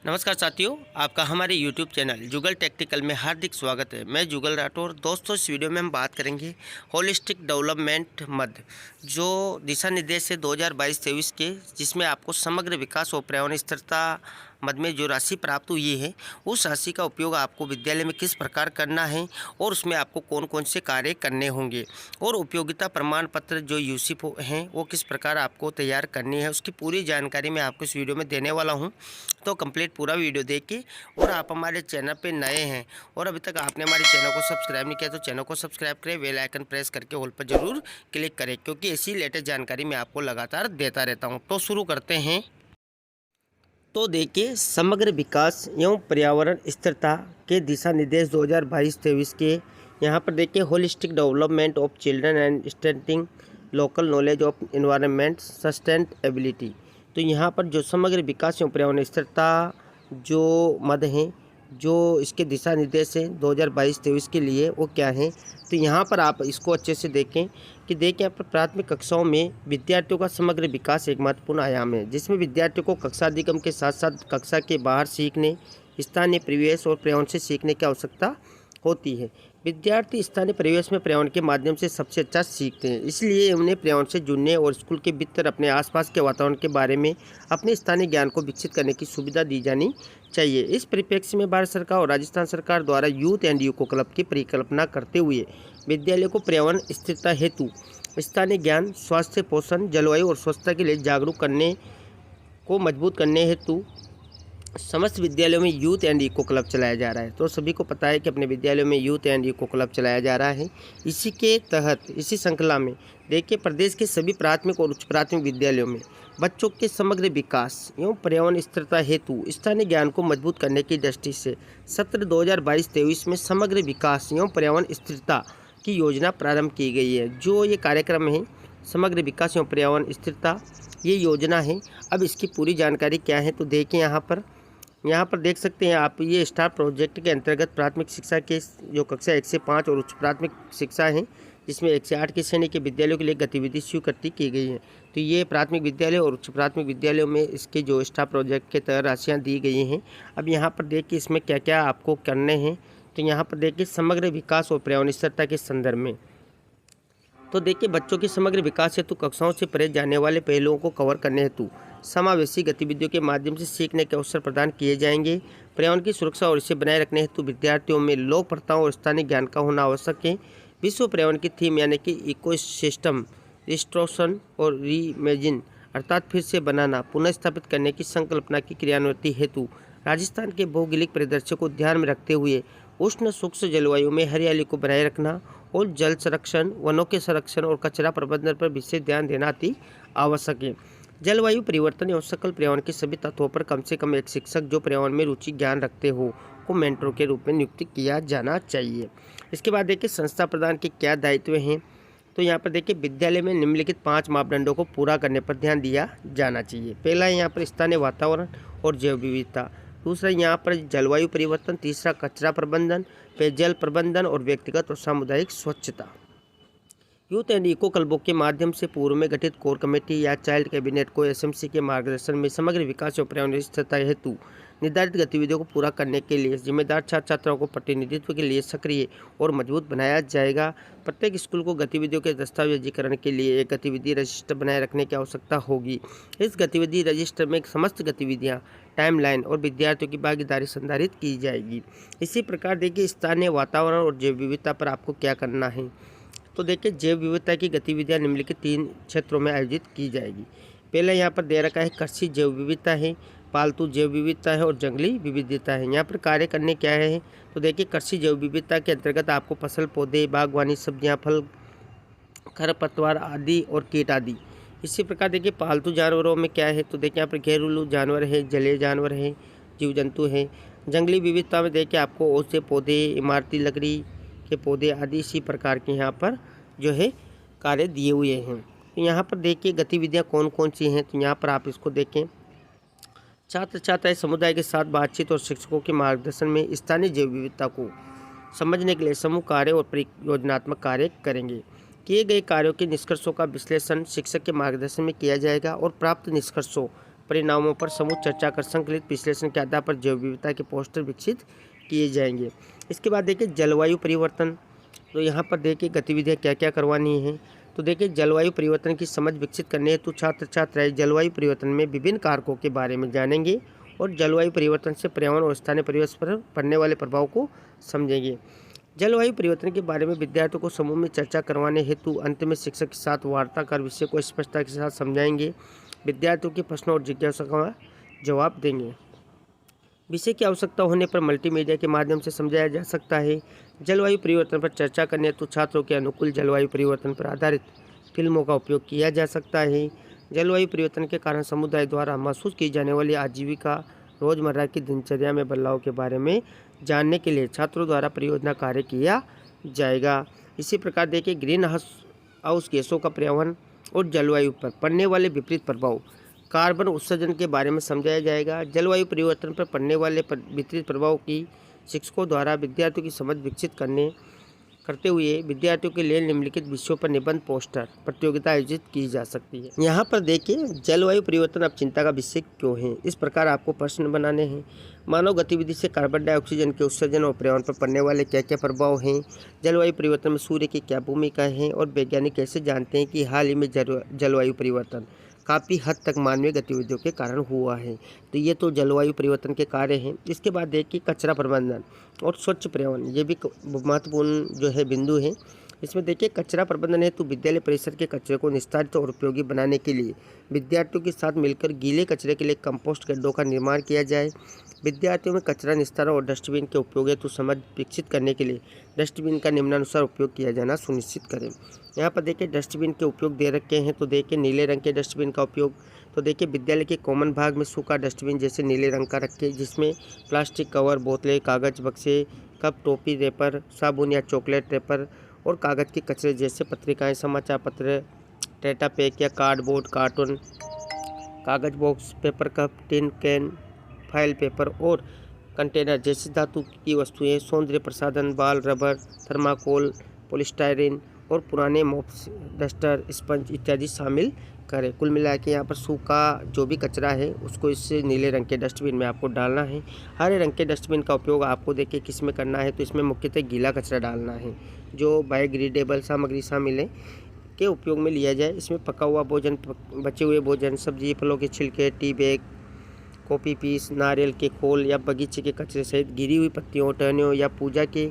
नमस्कार साथियों, आपका हमारे YouTube चैनल जुगल टेक्निकल में हार्दिक स्वागत है। मैं जुगल राठौर। दोस्तों, इस वीडियो में हम बात करेंगे होलिस्टिक डेवलपमेंट मद जो दिशा निर्देश है 2022-23 के, जिसमें आपको समग्र विकास और पर्यावरण स्थिरता मद में जो राशि प्राप्त हुई है, उस राशि का उपयोग आपको विद्यालय में किस प्रकार करना है और उसमें आपको कौन कौन से कार्य करने होंगे और उपयोगिता प्रमाण पत्र जो यूसी हैं वो किस प्रकार आपको तैयार करनी है, उसकी पूरी जानकारी मैं आपको इस वीडियो में देने वाला हूँ। तो कंप्लीट पूरा वीडियो देखिए। और आप हमारे चैनल पे नए हैं और अभी तक आपने हमारे चैनल को सब्सक्राइब नहीं किया तो चैनल को सब्सक्राइब करें, बेल आइकन प्रेस करके ऑल पर जरूर क्लिक करें, क्योंकि ऐसी लेटेस्ट जानकारी मैं आपको लगातार देता रहता हूं। तो शुरू करते हैं। तो देखिए, समग्र विकास एवं पर्यावरण स्थिरता के दिशा निर्देश 2022-23 के यहाँ पर देखिए, holistic development of children and strengthening local knowledge of environment sustainability. तो यहाँ पर जो समग्र विकास एवं पर्यावरण स्थिरता जो मद हैं, जो इसके दिशा निर्देश हैं 2022-23 के लिए, वो क्या हैं। तो यहाँ पर आप इसको अच्छे से देखें कि यहाँ पर प्राथमिक कक्षाओं में विद्यार्थियों का समग्र विकास एक महत्वपूर्ण आयाम है, जिसमें विद्यार्थियों को कक्षा अधिगम के साथ साथ कक्षा के बाहर सीखने, स्थानीय परिवेश और पर्यावरण से सीखने की आवश्यकता होती है। विद्यार्थी स्थानीय परिवेश में पर्यावरण के माध्यम से सबसे अच्छा सीखते हैं, इसलिए उन्हें पर्यावरण से जुड़ने और स्कूल के भीतर अपने आसपास के वातावरण के बारे में अपने स्थानीय ज्ञान को विकसित करने की सुविधा दी जानी चाहिए। इस परिप्रेक्ष्य में भारत सरकार और राजस्थान सरकार द्वारा यूथ एंड यूको क्लब की परिकल्पना करते हुए विद्यालय को पर्यावरण स्थिरता हेतु स्थानीय ज्ञान, स्वास्थ्य, पोषण, जलवायु और स्वच्छता के लिए जागरूक करने को मजबूत करने हेतु समस्त विद्यालयों में यूथ एंड इको क्लब चलाया जा रहा है। तो सभी को पता है कि अपने विद्यालयों में यूथ एंड इको क्लब चलाया जा रहा है। इसी के तहत इसी श्रृंखला में देखिए, प्रदेश के सभी प्राथमिक और उच्च प्राथमिक विद्यालयों में बच्चों के समग्र विकास एवं पर्यावरण स्थिरता हेतु स्थानीय ज्ञान को मजबूत करने की दृष्टि से सत्र 2022-23 में समग्र विकास एवं पर्यावरण स्थिरता की योजना प्रारंभ की गई है। जो ये कार्यक्रम है समग्र विकास एवं पर्यावरण स्थिरता, ये योजना है। अब इसकी पूरी जानकारी क्या है, तो देखिए यहाँ पर देख सकते हैं आप, ये स्टार प्रोजेक्ट के अंतर्गत प्राथमिक शिक्षा के जो कक्षा 1 से 5 और उच्च प्राथमिक शिक्षा है, जिसमें 1 से 8 की श्रेणी के विद्यालयों के लिए गतिविधि स्वीकृति की गई है। तो ये प्राथमिक विद्यालय और उच्च प्राथमिक विद्यालयों में इसके जो स्टार प्रोजेक्ट के तहत राशियाँ दी गई हैं। अब यहाँ पर देखिए इसमें क्या क्या आपको करने हैं। तो यहाँ पर देखिए, समग्र विकास और पर्यावरण स्थिरता के संदर्भ में तो देखिए, बच्चों के समग्र विकास हेतु कक्षाओं से परे जाने वाले पहलुओं को कवर करने हेतु समावेशी गतिविधियों के माध्यम से सीखने के अवसर प्रदान किए जाएंगे। पर्यावरण की सुरक्षा और इसे बनाए रखने हेतु विद्यार्थियों में लोक प्रथाओं और स्थानीय ज्ञान का होना आवश्यक है। विश्व पर्यावरण की थीम यानी कि इकोसिस्टम रिस्टोरेशन और रीइमेजिन अर्थात फिर से बनाना, पुनः स्थापित करने की संकल्पना की क्रियान्विति हेतु राजस्थान के भौगोलिक परिदृश्य को ध्यान में रखते हुए उष्ण शुष्क जलवायु में हरियाली को बनाए रखना और जल संरक्षण, वनों के संरक्षण और कचरा प्रबंधन पर विशेष ध्यान देना अति आवश्यक है। जलवायु परिवर्तन एवं सकल पर्यावरण के सभी तत्वों पर कम से कम एक शिक्षक जो पर्यावरण में रुचि ज्ञान रखते हो को मेंटर के रूप में नियुक्त किया जाना चाहिए। इसके बाद देखिए, संस्था प्रदान के क्या दायित्व हैं। तो यहाँ पर देखिए, विद्यालय में निम्नलिखित 5 मापदंडों को पूरा करने पर ध्यान दिया जाना चाहिए। पहला है यहाँ पर स्थानीय वातावरण और जैव विविधता। दूसरा यहाँ पर जलवायु परिवर्तन। तीसरा कचरा प्रबंधन, पेयजल प्रबंधन और व्यक्तिगत और सामुदायिक स्वच्छता। यूथ एंड इको क्लबों के माध्यम से पूर्व में गठित कोर कमेटी या चाइल्ड कैबिनेट को एसएमसी के मार्गदर्शन में समग्र विकास और पर्यावरण स्थिरता हेतु निर्धारित गतिविधियों को पूरा करने के लिए जिम्मेदार छात्र छात्राओं को प्रतिनिधित्व के लिए सक्रिय और मजबूत बनाया जाएगा। प्रत्येक स्कूल को गतिविधियों के दस्तावेजीकरण के लिए एक गतिविधि रजिस्टर बनाए रखने की आवश्यकता होगी। इस गतिविधि रजिस्टर में समस्त गतिविधियाँ, टाइमलाइन और विद्यार्थियों की भागीदारी संधारित की जाएगी। इसी प्रकार देखिए, स्थानीय वातावरण और जैव विविधता पर आपको क्या करना है। तो देखिए, जैव विविधता की गतिविधियां निम्नलिखित 3 क्षेत्रों में आयोजित की जाएगी। पहला यहाँ पर दे रखा है कृषि जैव विविधता है, पालतू जैव विविधता है और जंगली विविधता है। यहाँ पर कार्य करने क्या है, तो देखिए, कृषि जैव विविधता के अंतर्गत आपको फसल, पौधे, बागवानी, सब्जियाँ, फल, खरपतवार आदि और कीट आदि। इसी प्रकार देखिए, पालतू जानवरों में क्या है, तो देखिए यहाँ पर घरेलू जानवर है, जलीय जानवर है, जीव जंतु हैं। जंगली विविधता में देखिए आपको औषधीय पौधे, इमारती लकड़ी के पौधे आदि इसी प्रकार के यहाँ पर जो है कार्य दिए हुए हैं। तो यहाँ पर देखिए गतिविधियाँ कौन कौन सी हैं, तो यहाँ पर आप इसको देखें। छात्र छात्राएं समुदाय के साथ बातचीत और शिक्षकों के मार्गदर्शन में स्थानीय जैव विविधता को समझने के लिए समूह कार्य और परियोजनात्मक कार्य करेंगे। किए गए कार्यों के निष्कर्षों का विश्लेषण शिक्षक के मार्गदर्शन में किया जाएगा और प्राप्त निष्कर्षों परिणामों पर समूह चर्चा कर संकलित विश्लेषण के आधार पर जैव विविधता के पोस्टर विकसित किए जाएंगे। इसके बाद देखिए जलवायु परिवर्तन, तो यहाँ पर देखिए गतिविधियाँ क्या क्या करवानी है। तो देखिए जलवायु परिवर्तन की समझ विकसित करने हेतु छात्र छात्राएं जलवायु परिवर्तन में विभिन्न कारकों के बारे में जानेंगे और जलवायु परिवर्तन से पर्यावरण और स्थानीय परिवेश पर पड़ने वाले प्रभाव को समझेंगे। जलवायु परिवर्तन के बारे में विद्यार्थियों को समूह में चर्चा करवाने हेतु अंत में शिक्षक के साथ वार्ता कर विषय को स्पष्टता के साथ समझाएंगे। विद्यार्थियों के प्रश्नों और जिज्ञासा का जवाब देंगे। विषय की आवश्यकता होने पर मल्टीमीडिया के माध्यम से समझाया जा सकता है। जलवायु परिवर्तन पर चर्चा करने हेतु छात्रों के अनुकूल जलवायु परिवर्तन पर आधारित फिल्मों का उपयोग किया जा सकता है। जलवायु परिवर्तन के कारण समुदाय द्वारा महसूस की जाने वाली आजीविका, रोजमर्रा की दिनचर्या में बदलाव के बारे में जानने के लिए छात्रों द्वारा परियोजना कार्य किया जाएगा। इसी प्रकार देखिए ग्रीन हाउस गैसों का पर्यावरण और जलवायु पर पड़ने वाले विपरीत प्रभाव, कार्बन उत्सर्जन के बारे में समझाया जाएगा। जलवायु परिवर्तन पर पड़ने वाले विपरीत प्रभाव की शिक्षकों द्वारा विद्यार्थियों की समझ विकसित करते हुए विद्यार्थियों के लिए निम्नलिखित विषयों पर निबंध पोस्टर प्रतियोगिता आयोजित की जा सकती है। यहाँ पर देखिए जलवायु परिवर्तन अब चिंता का विषय क्यों है, इस प्रकार आपको प्रश्न बनाने हैं। मानव गतिविधि से कार्बन डाइऑक्सीजन के उत्सर्जन और पर्यावरण पर पड़ने वाले क्या क्या प्रभाव हैं, जलवायु परिवर्तन में सूर्य की क्या भूमिका है और वैज्ञानिक कैसे जानते हैं कि हाल ही में जलवायु परिवर्तन काफ़ी हद तक मानवीय गतिविधियों के कारण हुआ है। तो ये तो जलवायु परिवर्तन के कार्य हैं। इसके बाद देखिए कचरा प्रबंधन और स्वच्छ पर्यावरण, ये भी महत्वपूर्ण जो है बिंदु है। इसमें देखिए कचरा प्रबंधन है तो विद्यालय परिसर के कचरे को निस्तारित और उपयोगी बनाने के लिए विद्यार्थियों के साथ मिलकर गीले कचरे के लिए कंपोस्ट गड्ढों का निर्माण किया जाए। विद्यार्थियों में कचरा निस्तारण और डस्टबिन के उपयोग हेतु समझ विकसित करने के लिए डस्टबिन का निम्नानुसार उपयोग किया जाना सुनिश्चित करें। यहाँ पर देखिए डस्टबिन के उपयोग दे रखे हैं, तो देखिए नीले रंग के डस्टबिन का उपयोग, तो देखिए विद्यालय के कॉमन भाग में सूखा डस्टबिन जैसे नीले रंग का रखें जिसमें प्लास्टिक कवर, बोतलें, कागज बक्से, कप, टोपी रैपर, साबुन या चॉकलेट रैपर और कागज़ के कचरे जैसे पत्रिकाएं, समाचार पत्र, टेटा पैक या कार्डबोर्ड, कार्टून, कागज box, paper cup, tin can, file paper और कंटेनर जैसी धातु की वस्तुएं, सौंदर्य प्रसाधन, बाल रबर, थर्माकोल, पॉलीस्टायरीन और पुराने मॉप्स, डस्टर, स्पंज इत्यादि शामिल करें। कुल मिला के यहाँ पर सूखा जो भी कचरा है उसको इस नीले रंग के डस्टबिन में आपको डालना है। हरे रंग के डस्टबिन का उपयोग आपको देखिए किस में करना है, तो इसमें मुख्यतः गीला कचरा डालना है जो बायोडिग्रेडेबल सामग्री शामिल है के उपयोग में लिया जाए। इसमें पका हुआ भोजन, बचे हुए भोजन, सब्जी, फलों के छिलके, टी बैग, कॉफ़ी पीस, नारियल के खोल या बगीचे के कचरे सहित गिरी हुई पत्तियों, टहनियों या पूजा के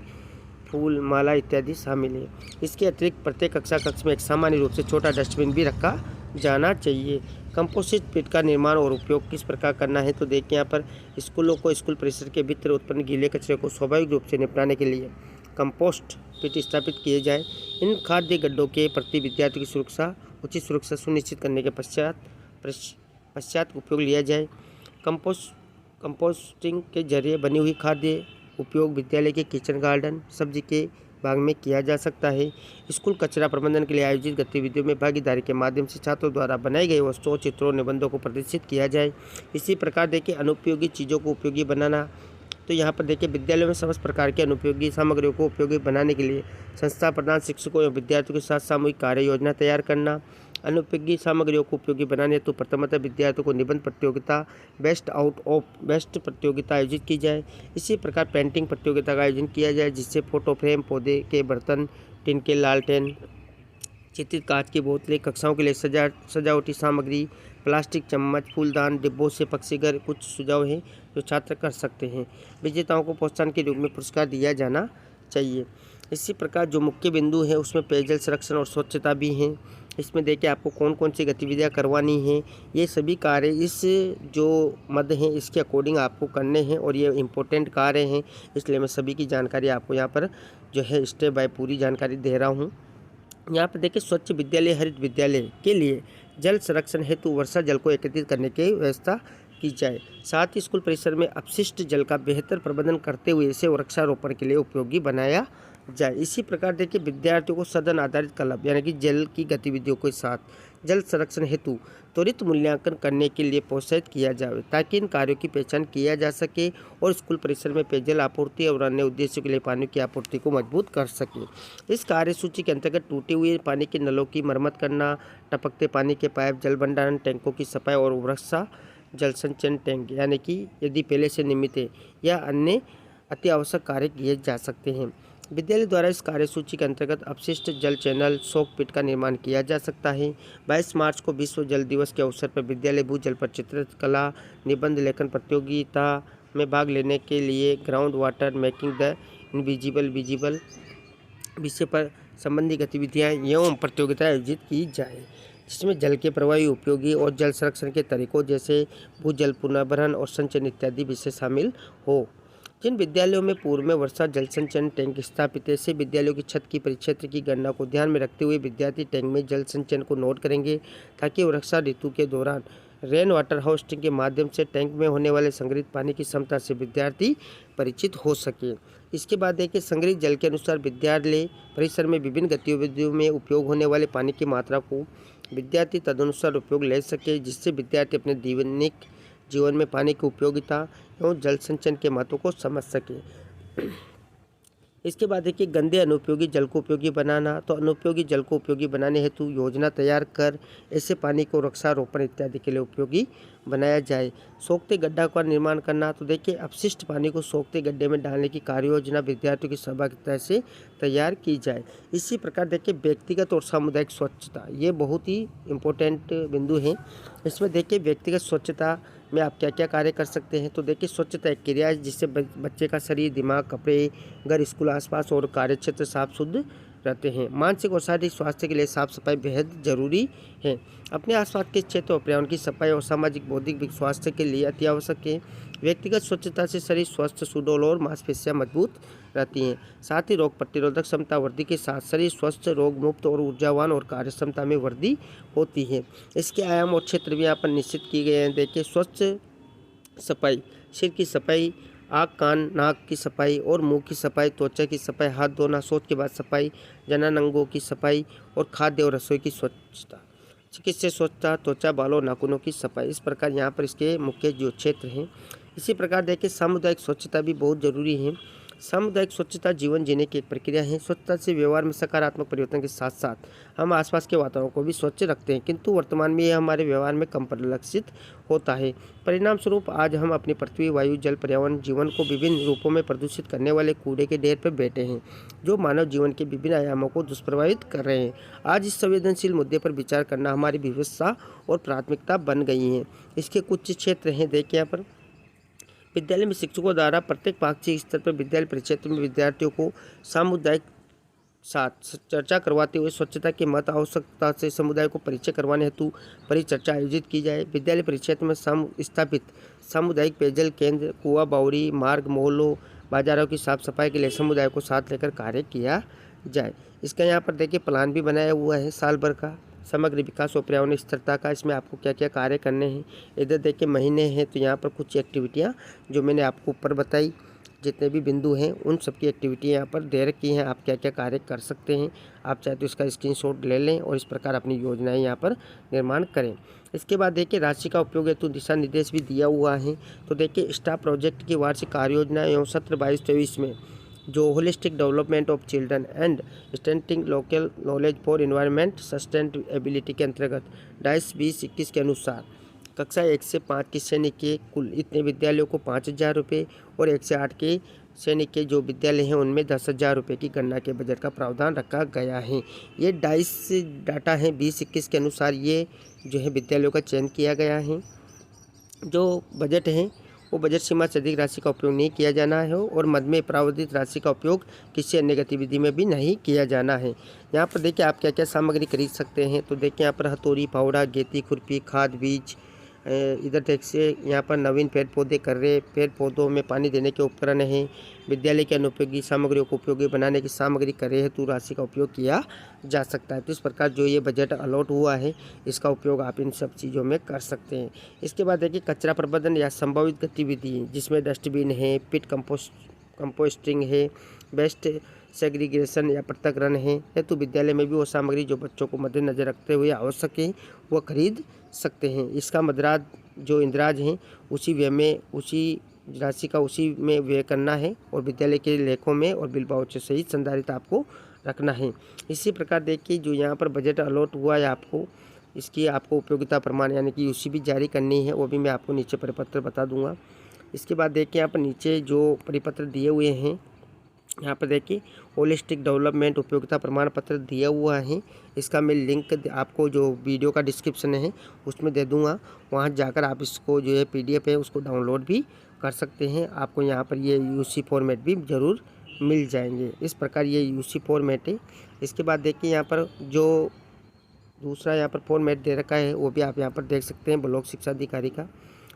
फूल, माला इत्यादि शामिल है। इसके अतिरिक्त प्रत्येक कक्षा कक्ष में एक सामान्य रूप से छोटा डस्टबिन भी रखा जाना चाहिए। कंपोजिट पिट का निर्माण और उपयोग किस प्रकार करना है, तो देखिए यहाँ पर स्कूलों को स्कूल परिसर के भीतर उत्पन्न गीले कचरे को स्वाभाविक रूप से निपटाने के लिए कंपोस्ट पिट स्थापित किए जाए। इन खाद्य गड्ढों के प्रति विद्यार्थियों की सुरक्षा, उचित सुरक्षा सुनिश्चित करने के पश्चात उपयोग लिया जाए। कंपोस्टिंग के जरिए बनी हुई खाद्य उपयोग विद्यालय के किचन गार्डन, सब्जी के बाग में किया जा सकता है। स्कूल कचरा प्रबंधन के लिए आयोजित गतिविधियों में भागीदारी के माध्यम से छात्रों द्वारा बनाई गई वस्तुओं, चित्रों, निबंधों को प्रदर्शित किया जाए। इसी प्रकार देखिए अनुपयोगी चीज़ों को उपयोगी बनाना, तो यहाँ पर देखिए विद्यालयों में समस्त प्रकार के अनुपयोगी सामग्रियों को उपयोगी बनाने के लिए संस्था प्रधान शिक्षकों एवं विद्यार्थियों के साथ सामूहिक कार्य योजना तैयार करना। अनुपयोगी सामग्रियों को उपयोगी बनाने तो प्रथमतः विद्यार्थियों को निबंध प्रतियोगिता, बेस्ट आउट ऑफ बेस्ट प्रतियोगिता आयोजित की जाए। इसी प्रकार पेंटिंग प्रतियोगिता का आयोजन किया जाए जिससे फोटो फ्रेम, पौधे के बर्तन, टिन के लालटेन, चित्रित कांच की बोतलें, कक्षाओं के लिए सजावटी सामग्री, प्लास्टिक चम्मच, फूलदान, डिब्बों से पक्षी घर कुछ सुझाव हैं जो छात्र कर सकते हैं। विजेताओं को प्रोत्साहन के रूप में पुरस्कार दिया जाना चाहिए। इसी प्रकार जो मुख्य बिंदु है उसमें पेयजल संरक्षण और स्वच्छता भी हैं। इसमें देखिए आपको कौन कौन सी गतिविधियां करवानी हैं, ये सभी कार्य इस जो मद हैं इसके अकॉर्डिंग आपको करने हैं और ये इम्पोर्टेंट कार्य हैं, इसलिए मैं सभी की जानकारी आपको यहाँ पर जो है स्टेप बाय पूरी जानकारी दे रहा हूँ। यहाँ पर देखिए स्वच्छ विद्यालय, हरित विद्यालय के लिए जल संरक्षण हेतु वर्षा जल को एकत्रित करने की व्यवस्था की जाए। साथ ही स्कूल परिसर में अपशिष्ट जल का बेहतर प्रबंधन करते हुए इसे वृक्षारोपण के लिए उपयोगी बनाया जाए। इसी प्रकार देखिए विद्यार्थियों को सदन आधारित क्लब यानी कि जल की गतिविधियों के साथ जल संरक्षण हेतु त्वरित मूल्यांकन करने के लिए प्रोत्साहित किया जाए ताकि इन कार्यों की पहचान किया जा सके और स्कूल परिसर में पेयजल आपूर्ति और अन्य उद्देश्यों के लिए पानी की आपूर्ति को मजबूत कर सके। इस कार्यसूची के अंतर्गत टूटे हुए पानी के नलों की मरम्मत करना, टपकते पानी के पाइप, जल भंडारण टैंकों की सफाई और वृक्षा जल संचयन टैंक, यानी कि यदि पहले से निर्मित है, या अन्य अति आवश्यक कार्य किए जा सकते हैं। विद्यालय द्वारा इस कार्यसूची के अंतर्गत अपशिष्ट जल चैनल शोक पिट का निर्माण किया जा सकता है। 22 मार्च को विश्व जल दिवस के अवसर पर विद्यालय भूजल पर चित्रकला निबंध लेखन प्रतियोगिता में भाग लेने के लिए ground water making the invisible visible विषय पर संबंधी गतिविधियाँ एवं प्रतियोगिता आयोजित की जाए, जिसमें जल के प्रभावी उपयोगी और जल संरक्षण के तरीकों जैसे भूजल पुनर्भरण और संचयन इत्यादि विषय शामिल हो। जिन विद्यालयों में पूर्व में वर्षा जल संचयन टैंक स्थापित है, ऐसे विद्यालयों की छत की परिक्षेत्र की गणना को ध्यान में रखते हुए विद्यार्थी टैंक में जल संचयन को नोट करेंगे, ताकि वर्षा ऋतु के दौरान रेन वाटर हार्वेस्टिंग के माध्यम से टैंक में होने वाले संग्रहित पानी की क्षमता से विद्यार्थी परिचित हो सके। इसके बाद है कि संग्रहित जल के अनुसार विद्यालय परिसर में विभिन्न गतिविधियों में उपयोग होने वाले पानी की मात्रा को विद्यार्थी तदनुसार उपयोग ले सके, जिससे विद्यार्थी अपने दैनिक जीवन में पानी की उपयोगिता एवं जल संचयन के महत्व को समझ सके। इसके बाद देखिए गंदे अनुपयोगी जल को उपयोगी बनाना। तो अनुपयोगी जल को उपयोगी बनाने हेतु योजना तैयार कर ऐसे पानी को वृक्षारोपण इत्यादि के लिए उपयोगी बनाया जाए। सोखते गड्ढा का निर्माण करना। तो देखिए अपशिष्ट पानी को सोखते गड्ढे में डालने की कार्य योजना विद्यार्थियों की सहभागिता से तैयार की जाए। इसी प्रकार देखिए व्यक्तिगत और सामुदायिक स्वच्छता, ये बहुत ही इम्पोर्टेंट बिंदु है। इसमें देखिए व्यक्तिगत स्वच्छता में आप क्या क्या कार्य कर सकते हैं। तो देखिए स्वच्छता एक क्रिया है जिससे बच्चे का शरीर, दिमाग, कपड़े, घर, स्कूल, आसपास और कार्यक्षेत्र साफ शुद्ध रहते हैं। मानसिक और शारीरिक स्वास्थ्य के लिए साफ सफाई बेहद जरूरी है। अपने आसपास के क्षेत्र और पर्यावरण की सफाई और सामाजिक बौद्धिक स्वास्थ्य के लिए अति आवश्यक है। व्यक्तिगत स्वच्छता से शरीर स्वस्थ, सुडौल और मांसपेशियां मजबूत रहती हैं। साथ ही रोग प्रतिरोधक क्षमता वृद्धि के साथ शरीर स्वस्थ, रोग मुक्त और ऊर्जावान और कार्य क्षमता में वृद्धि होती है। इसके आयाम और क्षेत्र भी यहाँ पर निश्चित किए गए हैं। देखिए स्वच्छ सफाई, सिर की सफाई, आँख, कान, नाक की सफाई और मुंह की सफाई, त्वचा की सफाई, हाथ धोना, शौच के बाद सफाई, जननांगों की सफाई और खाद्य और रसोई की स्वच्छता, चिकित्सीय स्वच्छता, त्वचा, बालों, नाखूनों की सफाई। इस प्रकार यहाँ पर इसके मुख्य जो क्षेत्र हैं। इसी प्रकार देखिए सामुदायिक स्वच्छता भी बहुत जरूरी है। सामुदायिक स्वच्छता जीवन जीने की एक प्रक्रिया है। स्वच्छता से व्यवहार में सकारात्मक परिवर्तन के साथ साथ हम आसपास के वातावरण को भी स्वच्छ रखते हैं, किंतु वर्तमान में यह हमारे व्यवहार में कम परिलक्षित होता है। परिणाम स्वरूप आज हम अपनी पृथ्वी, वायु, जल, पर्यावरण, जीवन को विभिन्न रूपों में प्रदूषित करने वाले कूड़े के ढेर पर बैठे हैं, जो मानव जीवन के विभिन्न आयामों को दुष्प्रभावित कर रहे हैं। आज इस संवेदनशील मुद्दे पर विचार करना हमारी विवशता और प्राथमिकता बन गई है। इसके कुछ क्षेत्र हैं, देखिए यहाँ पर विद्यालय में शिक्षकों द्वारा प्रत्येक पाक्षिक स्तर पर विद्यालय परिक्षेत्र में विद्यार्थियों को सामुदायिक साथ चर्चा करवाते हुए स्वच्छता की महत्व आवश्यकता से समुदाय को परिचय करवाने हेतु परिचर्चा आयोजित की जाए। विद्यालय परिक्षेत्र में स्थापित सामुदायिक पेयजल केंद्र, कुआं, बावड़ी, मार्ग, मोहल्लों, बाजारों की साफ सफाई के लिए समुदाय को साथ लेकर कार्य किया जाए। इसका यहाँ पर देखिए प्लान भी बनाया हुआ है साल भर का, समग्र विकास और पर्यावरण स्थिरता का। इसमें आपको क्या क्या कार्य करने हैं, इधर देखिए महीने हैं, तो यहाँ पर कुछ एक्टिविटियाँ जो मैंने आपको ऊपर बताई, जितने भी बिंदु हैं उन सबकी एक्टिविटी यहाँ पर दे रखी हैं। आप क्या क्या कार्य कर सकते हैं, आप चाहे तो इसका स्क्रीनशॉट ले लें और इस प्रकार अपनी योजनाएं यहाँ पर निर्माण करें। इसके बाद देखिए राशि का उपयोग हेतु दिशा निर्देश भी दिया हुआ है। तो देखिए स्टाफ प्रोजेक्ट की वार्षिक कार्य योजना एवं सत्र 22-23 में जो holistic development of children and strengthening local knowledge for environment sustainability के अंतर्गत 22-20-21 के अनुसार कक्षा 1 से 5 के श्रेणी के कुल इतने विद्यालयों को 5,000 रुपये और 1 से 8 के श्रेणी के जो विद्यालय हैं उनमें 10,000 रुपये की गणना के बजट का प्रावधान रखा गया है। ये डाइस डाटा है 20-21 के अनुसार ये जो है विद्यालयों का चयन किया गया है। जो बजट है वो बजट सीमा से अधिक राशि का उपयोग नहीं किया जाना है और मद में प्रावधानित राशि का उपयोग किसी अन्य गतिविधि में भी नहीं किया जाना है। यहाँ पर देखिए आप क्या क्या सामग्री खरीद सकते हैं। तो देखिए यहाँ पर हथौड़ी, फावड़ा, गेती, खुरपी, खाद, बीज, इधर देखिए यहाँ पर नवीन पेड़ पौधे कर रहे, पेड़ पौधों में पानी देने के उपकरण हैं, विद्यालय के अनुपयोगी सामग्रियों को उपयोगी बनाने की सामग्री करे हेतु राशि का उपयोग किया जा सकता है। तो इस प्रकार जो ये बजट अलॉट हुआ है इसका उपयोग आप इन सब चीज़ों में कर सकते हैं। इसके बाद देखिए कचरा प्रबंधन या संभावित गतिविधि जिसमें डस्टबिन है, पिट कंपोस्टिंग है, बेस्ट सेग्रीगेशन या पृथक्करण है हेतु विद्यालय में भी वो सामग्री जो बच्चों को मद्देनजर रखते हुए आवश्यक है वो खरीद सकते हैं। इसका मदराज जो इंदिराज हैं उसी व्यय में उसी राशि का उसी में व्यय करना है और विद्यालय के लेखों में और बिल बाउचर सहित संधारित आपको रखना है। इसी प्रकार देखिए जो यहाँ पर बजट अलॉट हुआ है आपको इसकी आपको उपयोगिता प्रमाण यानी कि यूसी भी जारी करनी है, वो भी मैं आपको नीचे परिपत्र बता दूंगा। इसके बाद देखिए यहाँ पर नीचे जो परिपत्र दिए हुए हैं, यहाँ पर देखिए होलिस्टिक डेवलपमेंट उपयोगिता प्रमाण पत्र दिया हुआ है। इसका मैं लिंक आपको जो वीडियो का डिस्क्रिप्शन है उसमें दे दूंगा, वहाँ जाकर आप इसको जो है पीडीएफ है उसको डाउनलोड भी कर सकते हैं। आपको यहाँ पर ये यूसी फॉर्मेट भी ज़रूर मिल जाएंगे। इस प्रकार ये यूसी फॉर्मेट है। इसके बाद देखिए यहाँ पर जो दूसरा यहाँ पर फॉर्मेट दे रखा है वो भी आप यहाँ पर देख सकते हैं, ब्लॉक शिक्षा अधिकारी का।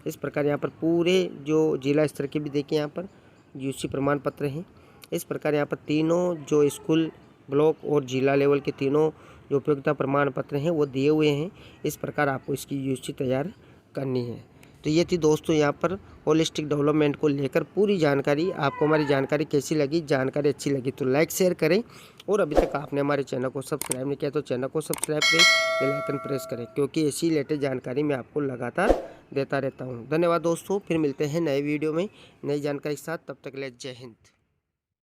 इस प्रकार यहाँ पर पूरे जो जिला स्तर के भी देखिए यहाँ पर यूसी प्रमाण पत्र हैं। इस प्रकार यहाँ पर तीनों जो स्कूल, ब्लॉक और जिला लेवल के तीनों जो उपयोगिता प्रमाण पत्र हैं वो दिए हुए हैं। इस प्रकार आपको इसकी यूसी तैयार करनी है। तो ये थी दोस्तों यहाँ पर होलिस्टिक डेवलपमेंट को लेकर पूरी जानकारी। आपको हमारी जानकारी कैसी लगी? जानकारी अच्छी लगी तो लाइक शेयर करें, और अभी तक आपने हमारे चैनल को सब्सक्राइब नहीं किया तो चैनल को सब्सक्राइब करें, बेल आइकन प्रेस करें, क्योंकि ऐसी लेटेस्ट जानकारी मैं आपको लगातार देता रहता हूँ। धन्यवाद दोस्तों, फिर मिलते हैं नए वीडियो में नई जानकारी के साथ। तब तक के लिए जय हिंद।